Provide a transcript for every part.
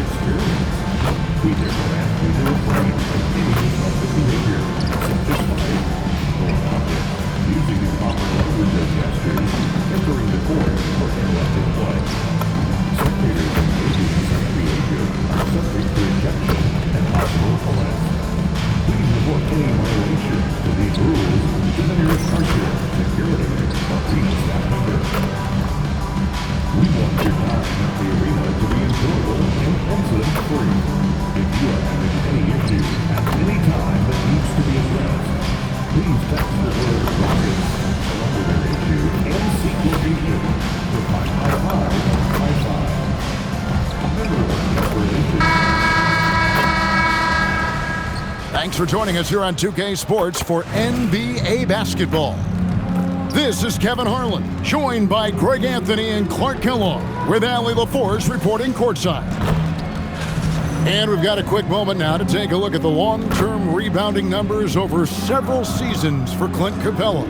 experience. We therefore ask you to refrain from any excessive behavior, such as fighting, throwing objects, using improper language or gestures, entering the court, or interrupting play. Spectators engaging in such behavior are subject to ejection and possible arrest. Please report any violations to these rules to the nearest usher, security, or team staff member. We want your time at the arena to be enjoyable and incident-free. If you are having any issue at any time that needs to be addressed, please text the word "Rockets" along with your issue and seek location to 55555. Remember what the operation. Thanks for joining us here on 2K Sports for NBA basketball. This is Kevin Harlan, joined by Greg Anthony and Clark Kellogg, with Allie LaForce reporting courtside. And we've got a quick moment now to take a look at the long-term rebounding numbers over several seasons for Clint Capella.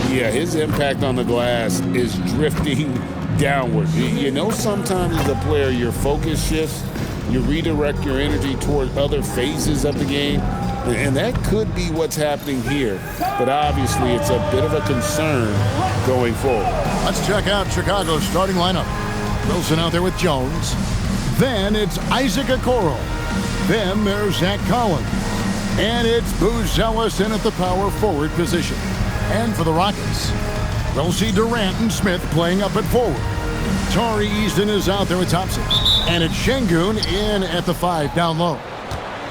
Yeah, his impact on the glass is drifting downward. You know, sometimes as a player, your focus shifts. You redirect your energy toward other phases of the game. And that could be what's happening here. But obviously, it's a bit of a concern going forward. Let's check out Chicago's starting lineup. Wilson out there with Jones. Then it's Isaac Okoro. Then there's Zach Collins. And it's Booz Ellis in at the power forward position. And for the Rockets, we'll see Durant and Smith playing up at forward. Tari Eason is out there with Thompson. And it's Şengün in at the 5 down low.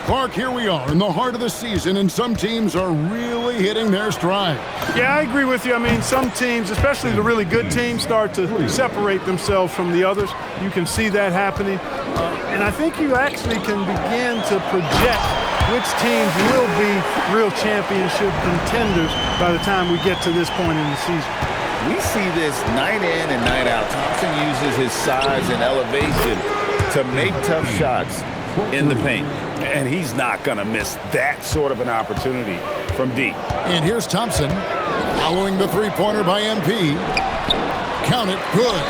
Clark, here we are in the heart of the season, and some teams are really hitting their stride. Yeah, I agree with you. I mean, some teams, especially the really good teams, start to separate themselves from the others. You can see that happening. And I think you actually can begin to project which teams will be real championship contenders by the time we get to this point in the season. We see this night in and night out. Thompson uses his size and elevation to make tough shots in the paint. And he's not going to miss that sort of an opportunity from deep. And here's Thompson following the three-pointer by MP. Count it, good.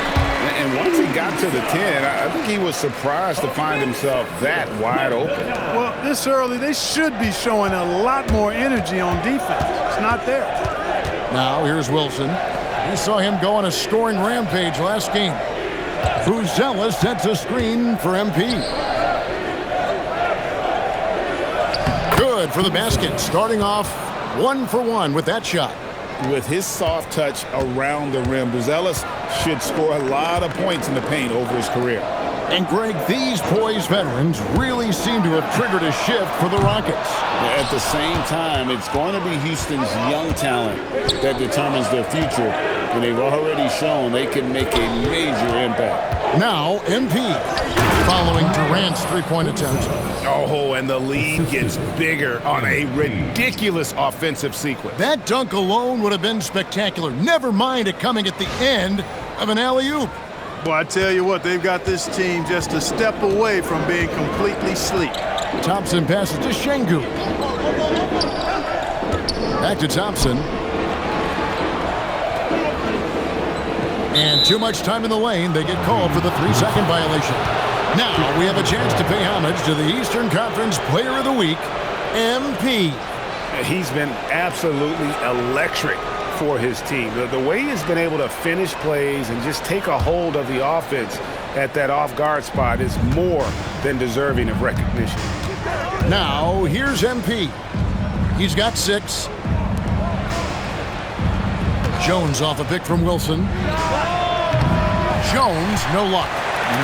And once he got to the 10, I think he was surprised to find himself that wide open. Well, this early, they should be showing a lot more energy on defense. It's not there. Now here's Wilson. We saw him go on a scoring rampage last game. Booz Ellis sets a screen for MP. Good for the basket, starting off 1 for 1 with that shot. With his soft touch around the rim, Booz Ellis should score a lot of points in the paint over his career. And Greg, these poised veterans really seem to have triggered a shift for the Rockets. At the same time, it's going to be Houston's young talent that determines their future, and they've already shown they can make a major impact. Now, MP, following Durant's three-point attempt. Oh, and the lead gets bigger on a ridiculous offensive sequence. That dunk alone would have been spectacular. Never mind it coming at the end of an alley-oop. Well, I tell you what, they've got this team just a step away from being completely sleek. Thompson passes to Şengün. Back to Thompson. And too much time in the lane. They get called for the 3-second violation. Now we have a chance to pay homage to the Eastern Conference Player of the Week, MP. He's been absolutely electric for his team. The way he's been able to finish plays and just take a hold of the offense at that off-guard spot is more than deserving of recognition. Now, here's MP. He's got 6. Jones off a pick from Wilson. Jones, no luck.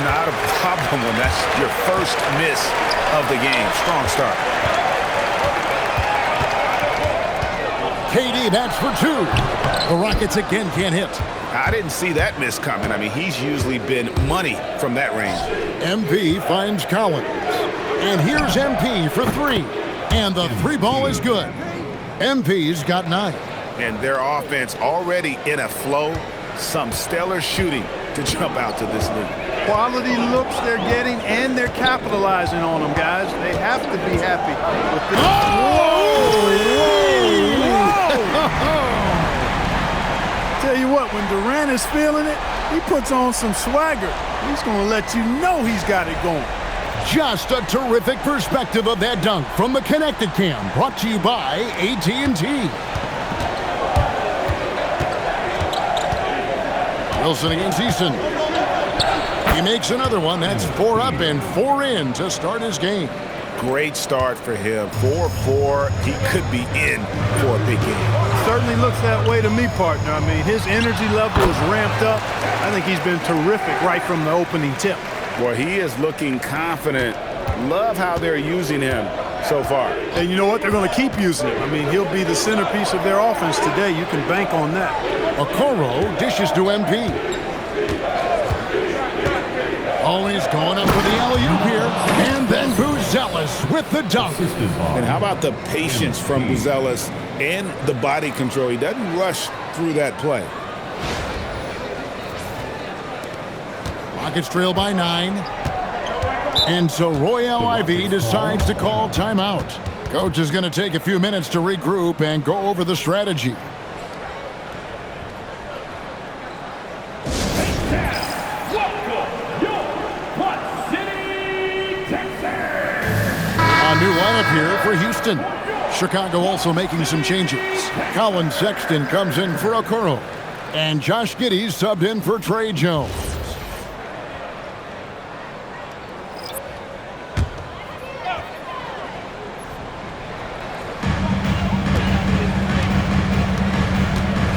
Not a problem when that's your first miss of the game. Strong start. KD bats for 2. The Rockets again can't hit. I didn't see that miss coming. I mean, he's usually been money from that range. MP finds Collins. And here's MP for 3. And the 3 ball is good. MP's got 9. And their offense already in a flow. Some stellar shooting to jump out to this league. Quality looks they're getting, and they're capitalizing on them, guys. They have to be happy with this. Tell you what, when Durant is feeling it, he puts on some swagger. He's going to let you know he's got it going. Just a terrific perspective of that dunk from the Connected Cam, brought to you by AT&T. Wilson against Easton. He makes another one. That's 4 up and 4 in to start his game. Great start for him. 4-4. He could be in for a big game. Certainly looks that way to me, partner. I mean, his energy level is ramped up. I think he's been terrific right from the opening tip. Well, he is looking confident. Love how they're using him so far. And you know what? They're going to keep using him. I mean, he'll be the centerpiece of their offense today. You can bank on that. Okoro dishes to MP. Always going up for the alley-oop here. And then Buzelis with the dunk. And how about the patience from Buzelis and the body control? He doesn't rush through that play. Rockets trail by 9. And so Royale Ivy decides to call timeout. Coach is going to take a few minutes to regroup and go over the strategy. A new lineup here for Houston. Chicago also making some changes. Colin Sexton comes in for Okoro. And Josh Giddey subbed in for Trey Jones.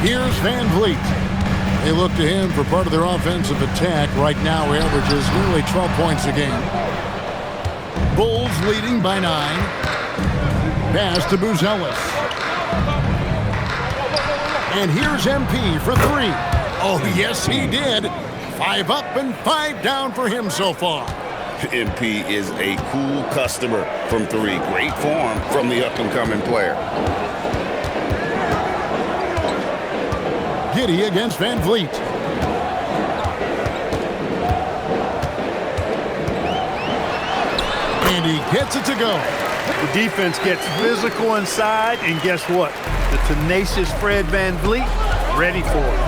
Here's Van Vliet. They look to him for part of their offensive attack. Right now, he averages nearly 12 points a game. Bulls leading by 9. Pass to Buzelis. And here's MP for 3. Oh, yes, he did. 5 up and 5 down for him so far. MP is a cool customer from 3. Great form from the up-and-coming player. Giddey against Van Vliet. And he gets it to go. The defense gets physical inside, and guess what? The tenacious Fred Van Vliet ready for it.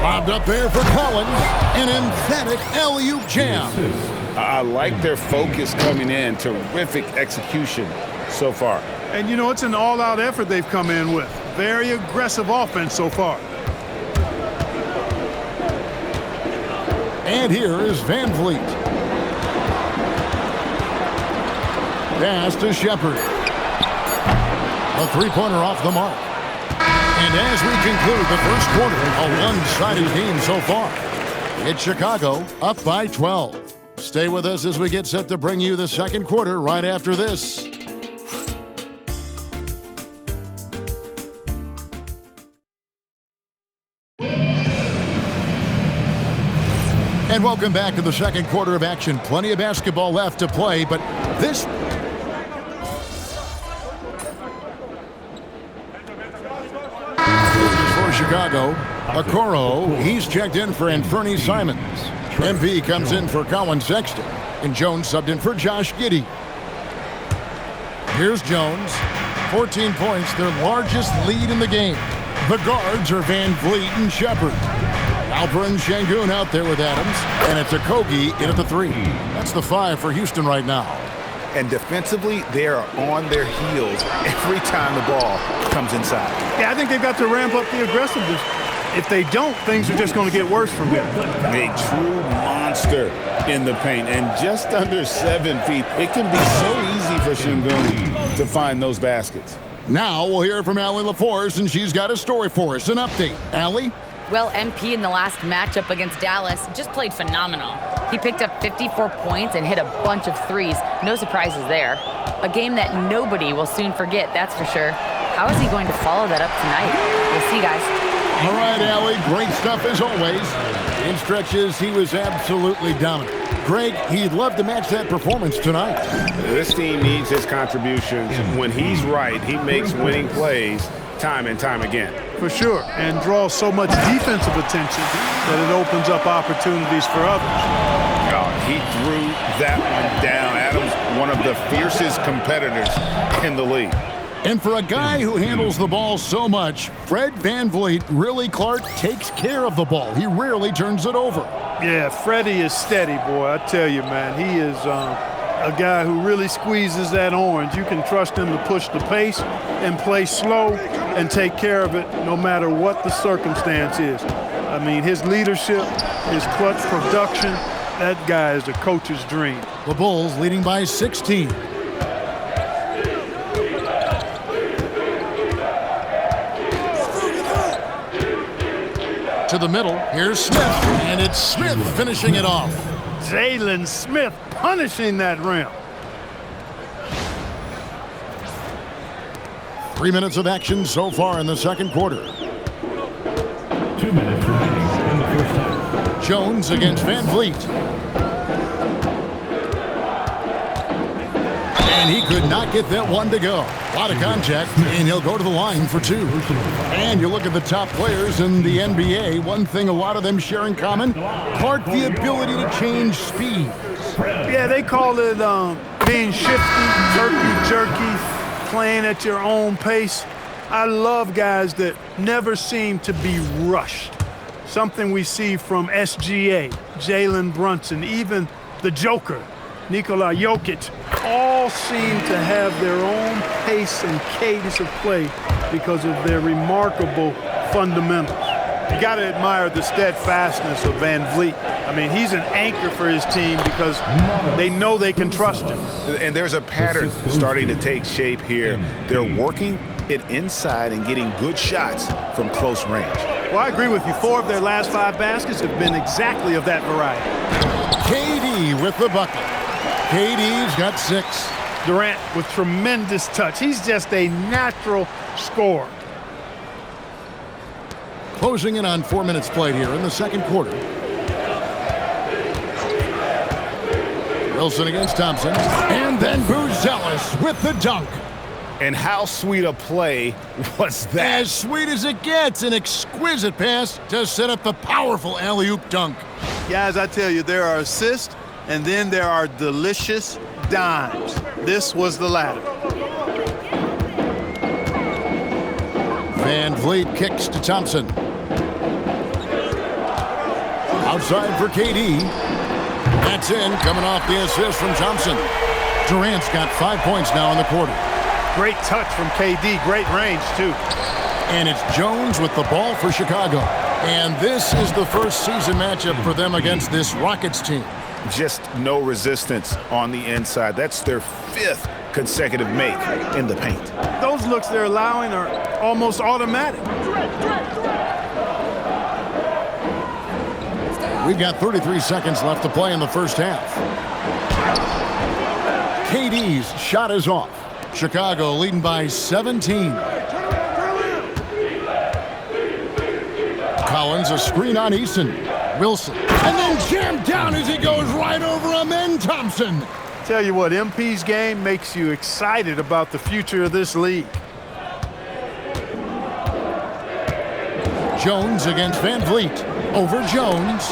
Bobbed up there for Collins. An emphatic alley-oop jam. I like their focus coming in. Terrific execution so far. And, you know, it's an all-out effort they've come in with. Very aggressive offense so far. And here is Van Vliet. Pass to Shepard. A three-pointer off the mark. And as we conclude the first quarter, a one-sided game so far. It's Chicago up by 12. Stay with us as we get set to bring you the second quarter right after this. And welcome back to the second quarter of action. Plenty of basketball left to play, but this... for Chicago, Okoro, he's checked in for Anfernee Simons. MP comes in for Colin Sexton. And Jones subbed in for Josh Giddey. Here's Jones. 14 points, their largest lead in the game. The guards are Van Vliet and Shepard. Alperen Sengun out there with Adams, and it's Okogie in at the 3. That's the 5 for Houston right now. And defensively, they are on their heels every time the ball comes inside. Yeah, I think they've got to ramp up the aggressiveness. If they don't, things are just going to get worse from here. A true monster in the paint, and just under 7 feet. It can be so easy for Sengun to find those baskets. Now we'll hear from Allie LaForce, and she's got a story for us. An update. Allie? Well, MP in the last matchup against Dallas just played phenomenal. He picked up 54 points and hit a bunch of threes. No surprises there. A game that nobody will soon forget, that's for sure. How is he going to follow that up tonight? We'll see, guys. All right, Allie, great stuff as always. In stretches, he was absolutely dominant. Greg, he'd love to match that performance tonight. This team needs his contributions. When he's right, he makes winning plays time and time again. For sure, and draws so much defensive attention that it opens up opportunities for others. Oh, he threw that one down. Adams, one of the fiercest competitors in the league. And for a guy who handles the ball so much, Fred Van Vliet, really, Clark, takes care of the ball. He rarely turns it over. Yeah, Freddie is steady, boy. I tell you, man, he is a guy who really squeezes that orange. You can trust him to push the pace and play slow and take care of it no matter what the circumstance is. I mean, his leadership, his clutch production, that guy is a coach's dream. The Bulls leading by 16. To the middle, here's Smith, and it's Smith finishing it off. Jalen Smith punishing that rim. 3 minutes of action so far in the second quarter. 2 minutes remaining in the first half. Jones against Van Vliet. And he could not get that one to go. A lot of contact, and he'll go to the line for 2. And you look at the top players in the NBA, one thing a lot of them share in common, part the ability to change speed. Yeah, they call it being shifty, jerky, playing at your own pace. I love guys that never seem to be rushed. Something we see from SGA, Jalen Brunson, even the Joker, Nikola Jokic, all seem to have their own pace and cadence of play because of their remarkable fundamentals. You got to admire the steadfastness of Van Vliet. I mean, he's an anchor for his team because they know they can trust him. And there's a pattern starting to take shape here. They're working it inside and getting good shots from close range. Well, I agree with you. 4 of their last 5 baskets have been exactly of that variety. KD with the bucket. KD's got 6. Durant with tremendous touch. He's just a natural scorer. Closing in on 4 minutes played here in the second quarter. Wilson against Thompson. And then Buzelis with the dunk. And how sweet a play was that? As sweet as it gets, an exquisite pass to set up the powerful alley-oop dunk. Guys, I tell you, there are assists, and then there are delicious dimes. This was the latter. Van Vliet kicks to Thompson. Outside for KD. That's in, coming off the assist from Thompson. Durant's got 5 points now in the quarter. Great touch from KD, great range too. And it's Jones with the ball for Chicago. And this is the first season matchup for them against this Rockets team. Just no resistance on the inside. That's their 5th consecutive make in the paint. Those looks they're allowing are almost automatic. We've got 33 seconds left to play in the first half. KD's shot is off. Chicago leading by 17. Collins, a screen on Eason. Wilson, and then jammed down as he goes right over him, and Thompson. Tell you what, MP's game makes you excited about the future of this league. Jones against Van Vliet. Over Jones.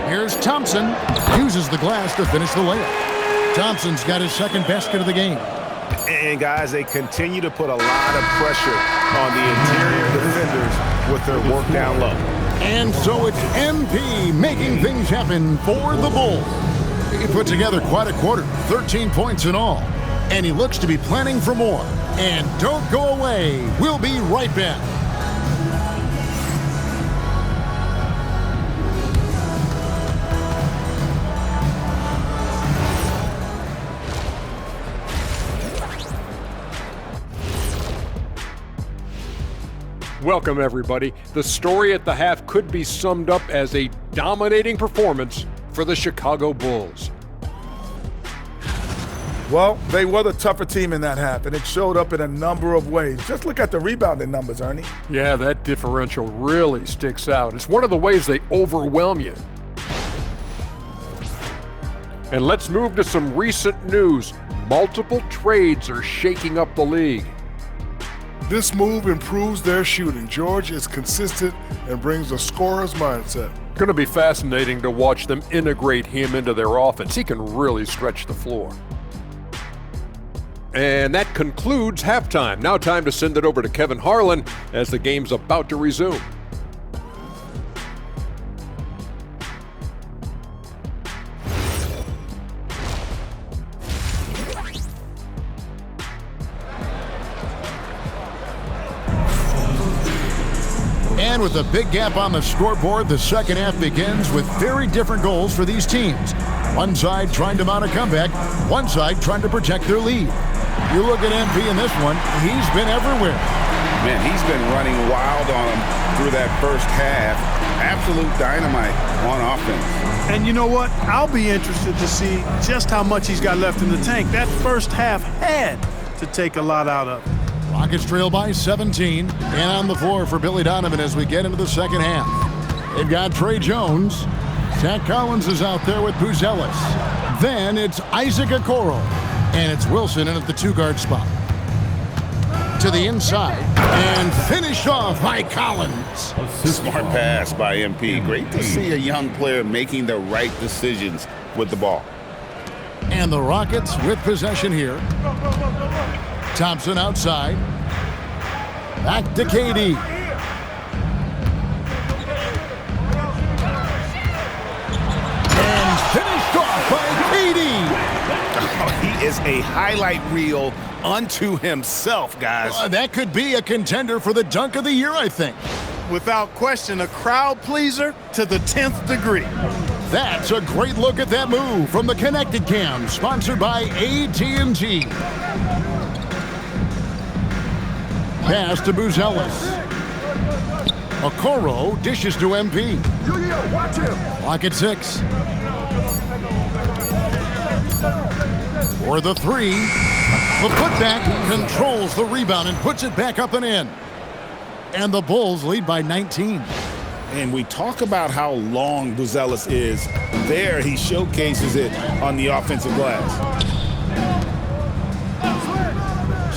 Here's Thompson. Uses the glass to finish the layup. Thompson's got his second basket of the game. And guys, they continue to put a lot of pressure on the interior defenders with their work down low. And so it's MP making things happen for the Bulls. He put together quite a quarter, 13 points in all. And he looks to be planning for more. And don't go away. We'll be right back. Welcome, everybody. The story at the half could be summed up as a dominating performance for the Chicago Bulls. Well, they were the tougher team in that half, and it showed up in a number of ways. Just look at the rebounding numbers, Ernie. Yeah, that differential really sticks out. It's one of the ways they overwhelm you. And let's move to some recent news. Multiple trades are shaking up the league. This move improves their shooting. George is consistent and brings a scorer's mindset. Going to be fascinating to watch them integrate him into their offense. He can really stretch the floor. And that concludes halftime. Now time to send it over to Kevin Harlan as the game's about to resume. And with a big gap on the scoreboard, the second half begins with very different goals for these teams. One side trying to mount a comeback, one side trying to protect their lead. You look at MP in this one, he's been everywhere. Man, he's been running wild on him through that first half. Absolute dynamite on offense. And you know what? I'll be interested to see just how much he's got left in the tank. That first half had to take a lot out of it. Rockets trail by 17, and on the floor for Billy Donovan as we get into the second half. They've got Trey Jones. Zach Collins is out there with Buzelis. Then it's Isaac Okoro, and it's Wilson in at the two-guard spot. To the inside, and finished off by Collins. Smart pass by MP. Great to see a young player making the right decisions with the ball. And the Rockets with possession here. Thompson outside. Back to KD. And finished off by KD. He is a highlight reel unto himself, guys. That could be a contender for the dunk of the year, I think. Without question, a crowd pleaser to the 10th degree. That's a great look at that move from the Connected Cam, sponsored by AT&T. Pass to Buzelis. Okoro dishes to MP. Watch him. Clock at 6. For the three. The putback controls the rebound and puts it back up and in. And the Bulls lead by 19. And we talk about how long Buzelis is. There, he showcases it on the offensive glass.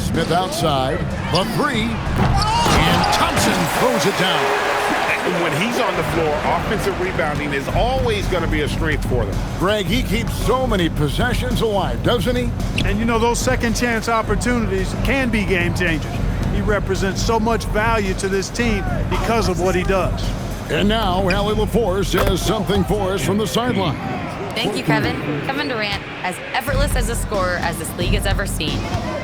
Smith outside. The three. And Thompson throws it down. And when he's on the floor, offensive rebounding is always going to be a strength for them. Greg, he keeps so many possessions alive, doesn't he? And you know, those second chance opportunities can be game changers. He represents so much value to this team because of what he does. And now, Allie LaForce has something for us from the sideline. Thank you, Kevin. Kevin Durant, as effortless as a scorer as this league has ever seen.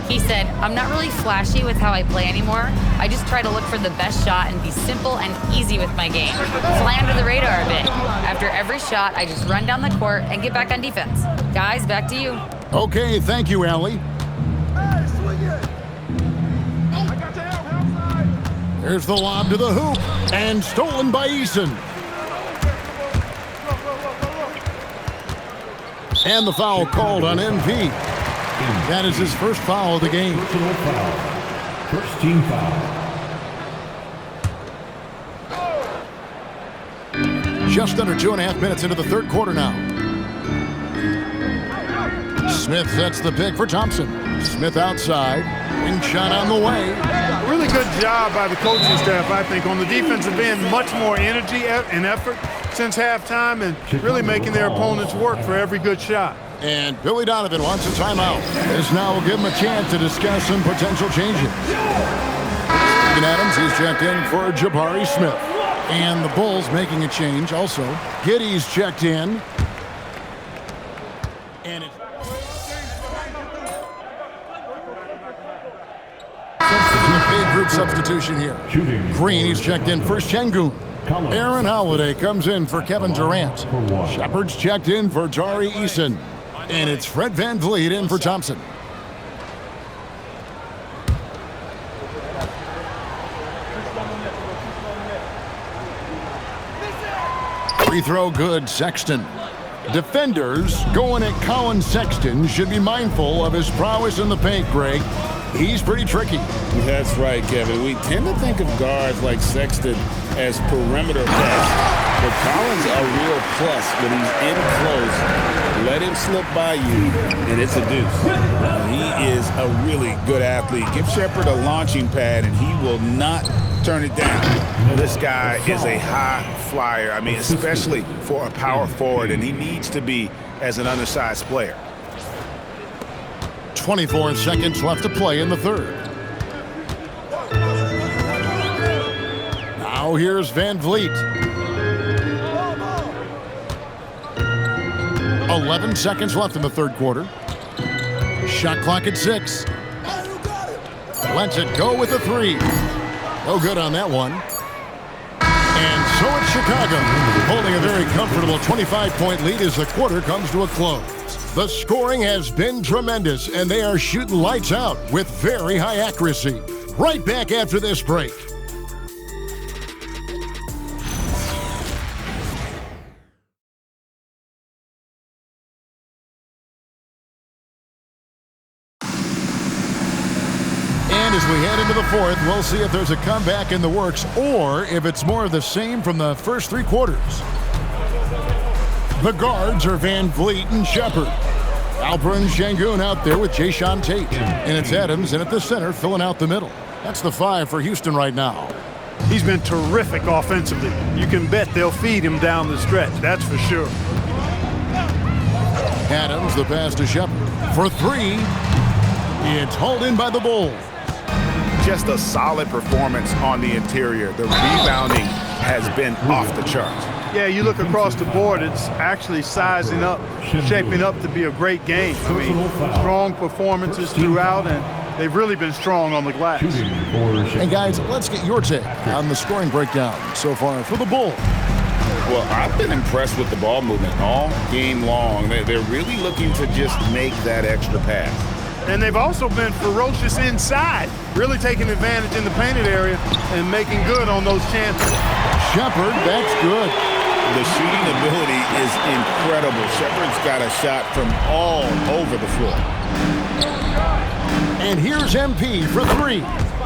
He said, "I'm not really flashy with how I play anymore. I just try to look for the best shot and be simple and easy with my game. Fly under the radar a bit. After every shot, I just run down the court and get back on defense." Guys, back to you. Okay, thank you, Allie. There's the lob to the hoop, and stolen by Eason. And the foul called on MP. That is his first foul of the game. Personal foul. First team foul. Just under 2.5 minutes into the third quarter now. Smith sets the pick for Thompson. Smith outside. Wing shot on the way. Really good job by the coaching staff, I think, on the defensive end. Much more energy and effort since halftime and really making their opponents work for every good shot. And Billy Donovan wants a timeout. This now will give him a chance to discuss some potential changes. Steven Adams, he's checked in for Jabari Smith. And the Bulls making a change also. Giddey's checked in. And it's big group substitution here. Green, he's checked in for Şengün. Aaron Holiday comes in for Kevin Durant. Shepard's checked in for Tari Eason. And it's Fred VanVleet in for Thompson. Free throw good, Sexton. Defenders going at Colin Sexton should be mindful of his prowess in the paint, Greg. He's pretty tricky. That's right, Kevin. We tend to think of guards like Sexton as perimeter pests, but Collins a real plus when he's in close. Let him slip by you, and it's a deuce. He is a really good athlete. Give Shepard a launching pad, and he will not turn it down. This guy is a high flyer. I mean, especially for a power forward, and he needs to be as an undersized player. 24 seconds left to play in the third. Now here's VanVleet. 11 seconds left in the third quarter. Shot clock at 6. Lets it go with a three. No good on that one. So it's Chicago, holding a very comfortable 25-point lead as the quarter comes to a close. The scoring has been tremendous, and they are shooting lights out with very high accuracy. Right back after this break. And as we head into the fourth, we'll see if there's a comeback in the works or if it's more of the same from the first three quarters. The guards are Van Vliet and Shepard. Alperen Sengun out there with Jae'Sean Tate. And it's Adams in at the center filling out the middle. That's the 5 for Houston right now. He's been terrific offensively. You can bet they'll feed him down the stretch, that's for sure. Adams, the pass to Shepard. For 3, it's hauled in by the Bulls. Just a solid performance on the interior. The rebounding has been off the charts. Yeah, you look across the board, it's actually sizing up, shaping up to be a great game. I mean, strong performances throughout, and they've really been strong on the glass. And guys, let's get your take on the scoring breakdown so far for the Bulls. Well, I've been impressed with the ball movement all game long. They're really looking to just make that extra pass. And they've also been ferocious inside, really taking advantage in the painted area and making good on those chances. Shepard, that's good. The shooting ability is incredible. Shepard's got a shot from all over the floor. And here's MP for 3.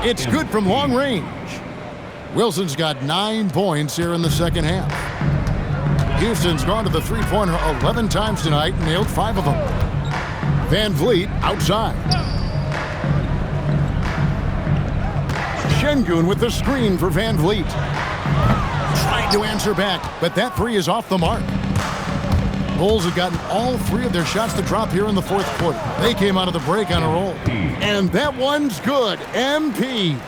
It's good from long range. Wilson's got 9 points here in the second half. Houston's gone to the three-pointer 11 times tonight and nailed 5 of them. Van Vliet outside. Sengun with the screen for Van Vliet. Tried to answer back, but that 3 is off the mark. Bulls have gotten all 3 of their shots to drop here in the fourth quarter. They came out of the break on a roll. And that one's good. MP.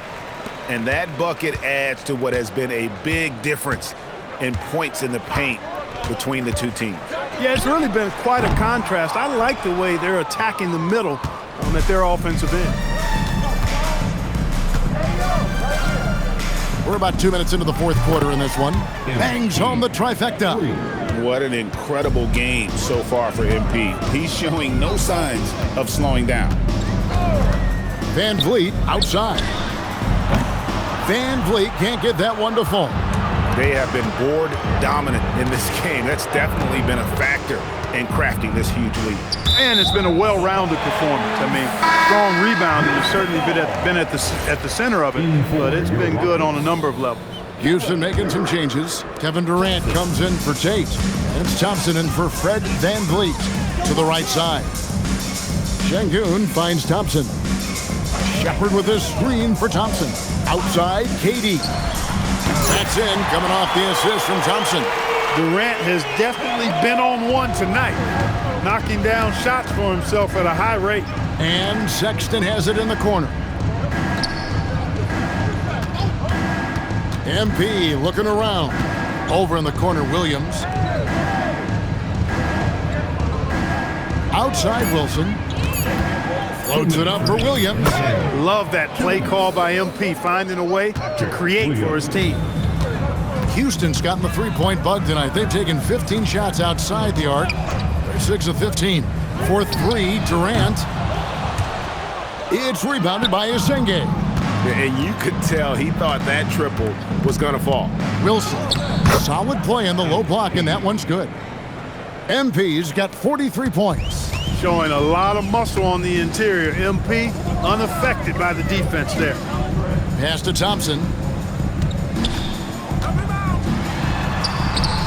And that bucket adds to what has been a big difference in points in the paint between the two teams. Yeah, it's really been quite a contrast. I like the way they're attacking the middle at their offensive end. We're about 2 minutes into the fourth quarter in this one. Bangs home the trifecta. What an incredible game so far for MP. He's showing no signs of slowing down. Van Vliet outside. Van Vliet can't get that one to fall. They have been board dominant in this game. That's definitely been a factor in crafting this huge lead. And it's been a well-rounded performance. I mean, strong rebounding has certainly been at the center of it, but it's been good on a number of levels. Houston making some changes. Kevin Durant comes in for Tate. And it's Thompson in for Fred Van Vliet to the right side. Sengun finds Thompson. Shepard with a screen for Thompson. Outside, KD. That's in, coming off the assist from Thompson. Durant has definitely been on one tonight, knocking down shots for himself at a high rate. And Sexton has it in the corner. MP looking around. Over in the corner, Williams. Outside, Wilson. Floats it up for Williams. Love that play call by MP, finding a way to create for his team. Houston's gotten the three-point bug tonight. They've taken 15 shots outside the arc. They're 6 of 15. For 3, Durant. It's rebounded by Isenge. And you could tell he thought that triple was going to fall. Wilson, solid play in the low block, and that one's good. MP's got 43 points. Showing a lot of muscle on the interior. MP unaffected by the defense there. Pass to Thompson.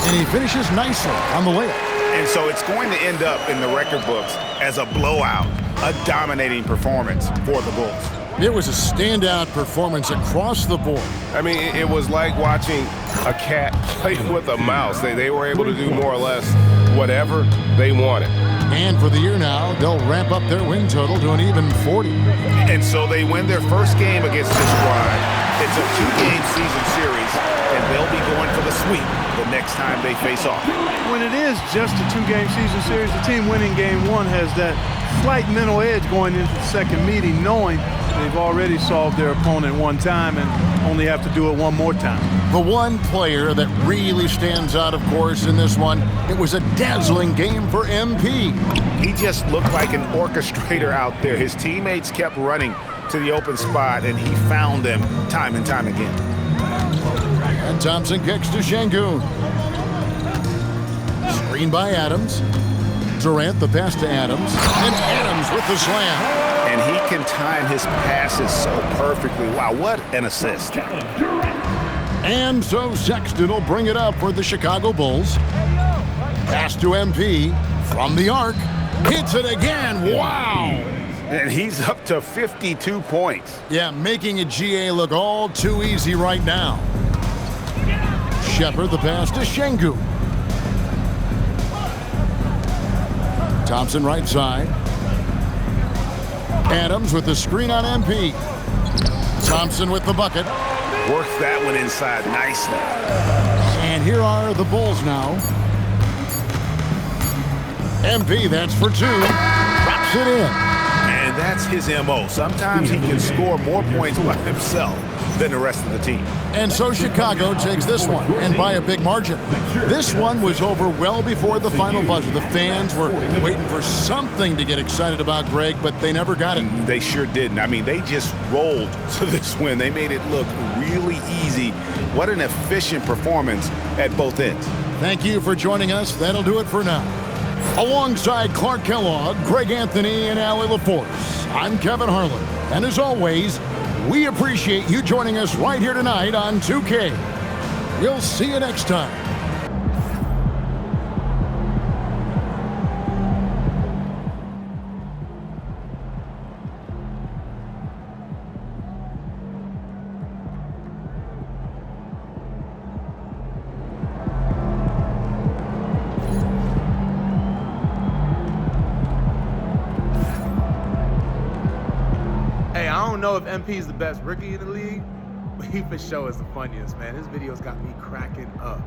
And he finishes nicely on the layup. And so it's going to end up in the record books as a blowout, a dominating performance for the Bulls. It was a standout performance across the board. I mean, it was like watching a cat play with a mouse. They were able to do more or less whatever they wanted. And for the year now, they'll ramp up their win total to an even 40. And so they win their first game against this squad. It's a 2-game season series, and they'll be going for the sweep the next time they face off. When it is just a 2-game season series, the team winning game 1 has that slight mental edge going into the second meeting, knowing they've already solved their opponent one time, and only have to do it one more time. The one player that really stands out, of course, in this one, it was a dazzling game for MP. He just looked like an orchestrator out there. His teammates kept running to the open spot, and he found them time and time again. And Thompson kicks to Şengün. Screen by Adams. Durant the pass to Adams. And Adams with the slam. And he can time his passes so perfectly. Wow, what an assist. And so Sexton will bring it up for the Chicago Bulls. Pass to MP from the arc. Hits it again. Wow. And he's up to 52 points. Yeah, making a GA look all too easy right now. Shepherd the pass to Şengün. Thompson right side. Adams with the screen on MP. Thompson with the bucket. Works that one inside nicely. And here are the Bulls now. MP, that's for two. Drops it in. And that's his MO. Sometimes he can score more points by himself than the rest of the team. And so Chicago takes this one, and by a big margin. This one was over well before the final buzzer. The fans were waiting for something to get excited about, Greg, but they never got it. They sure didn't. I mean, they just rolled to this win. They made it look really easy. What an efficient performance at both ends. Thank you for joining us. That'll do it for now. Alongside Clark Kellogg, Greg Anthony, and Allie LaForce, I'm Kevin Harlan. And as always, we appreciate you joining us right here tonight on 2K. We'll see you next time. I don't know if MP is the best rookie in the league, but he for sure is the funniest, man. His videos got me cracking up.